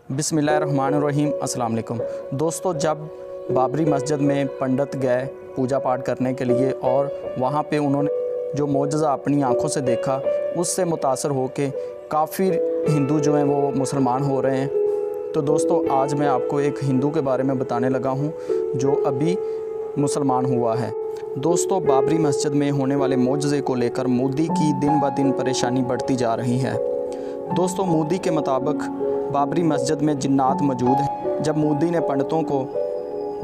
बिस्मिल्लाहिर्रहमानिर्रहीम अस्सलाम वालेकुम। दोस्तों, जब बाबरी मस्जिद में पंडित गए पूजा पाठ करने के लिए और वहाँ पे उन्होंने जो मोजज़ा अपनी आँखों से देखा, उससे मुतासर होके काफ़ी हिंदू जो हैं वो मुसलमान हो रहे हैं। तो दोस्तों, आज मैं आपको एक हिंदू के बारे में बताने लगा हूँ जो अभी मुसलमान हुआ है। दोस्तों, बाबरी मस्जिद में होने वाले मोजज़े को लेकर मोदी की दिन ब दिन परेशानी बढ़ती जा रही है। दोस्तों, मोदी के मुताबिक बाबरी मस्जिद में जिन्नात मौजूद हैं। जब मोदी ने पंडितों को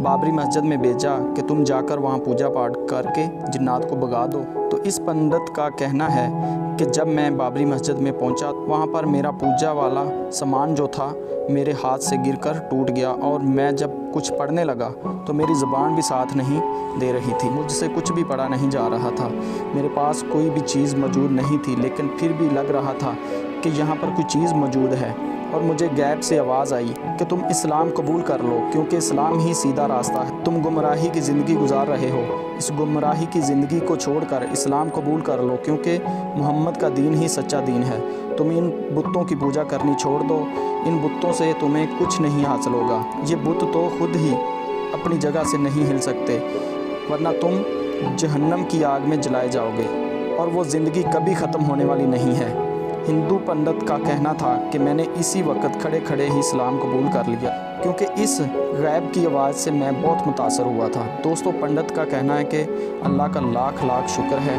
बाबरी मस्जिद में भेजा कि तुम जाकर वहाँ पूजा पाठ करके जिन्नात को भगा दो, तो इस पंडित का कहना है कि जब मैं बाबरी मस्जिद में पहुँचा, वहाँ पर मेरा पूजा वाला सामान जो था मेरे हाथ से गिरकर टूट गया और मैं जब कुछ पढ़ने लगा तो मेरी ज़ुबान भी साथ नहीं दे रही थी। मुझसे कुछ भी पढ़ा नहीं जा रहा था, मेरे पास कोई भी चीज़ मौजूद नहीं थी, लेकिन फिर भी लग रहा था कि यहाँ पर कोई चीज़ मौजूद है। और मुझे गैब से आवाज़ आई कि तुम इस्लाम कबूल कर लो, क्योंकि इस्लाम ही सीधा रास्ता है। तुम गुमराही की ज़िंदगी गुजार रहे हो, इस गुमराही की ज़िंदगी को छोड़कर इस्लाम कबूल कर लो, क्योंकि मोहम्मद का दीन ही सच्चा दीन है। तुम इन बुतों की पूजा करनी छोड़ दो, इन बुतों से तुम्हें कुछ नहीं हासिल होगा। ये बुत तो खुद ही अपनी जगह से नहीं हिल सकते, वरना तुम जहन्नम की आग में जलाए जाओगे और वो ज़िंदगी कभी ख़त्म होने वाली नहीं है। हिंदू पंडित का कहना था कि मैंने इसी वक्त खड़े खड़े ही इस्लाम कबूल कर लिया, क्योंकि इस गैब की आवाज़ से मैं बहुत मुतासर हुआ था। दोस्तों, पंडित का कहना है कि अल्लाह का लाख लाख शुक्र है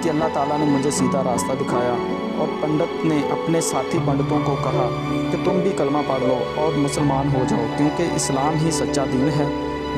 कि अल्लाह ताला ने मुझे सीधा रास्ता दिखाया। और पंडित ने अपने साथी पंडितों को कहा कि तुम भी कलमा पढ़ लो और मुसलमान हो जाओ, क्योंकि इस्लाम ही सच्चा दीन है।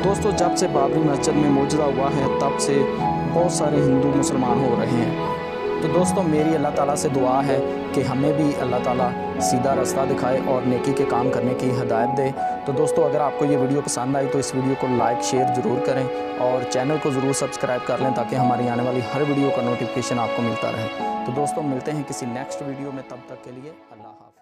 दोस्तों, जब से बाबरी मस्जिद में मोजज़ा हुआ है, तब से बहुत सारे हिंदू मुसलमान हो रहे हैं। तो दोस्तों, मेरी अल्लाह ताला से दुआ है कि हमें भी अल्लाह ताला सीधा रास्ता दिखाए और नेकी के काम करने की हिदायत दे। तो दोस्तों, अगर आपको ये वीडियो पसंद आई तो इस वीडियो को लाइक शेयर ज़रूर करें और चैनल को ज़रूर सब्सक्राइब कर लें, ताकि हमारी आने वाली हर वीडियो का नोटिफिकेशन आपको मिलता रहे। तो दोस्तों, मिलते हैं किसी नेक्स्ट वीडियो में, तब तक के लिए अल्लाह हाफ़िज़।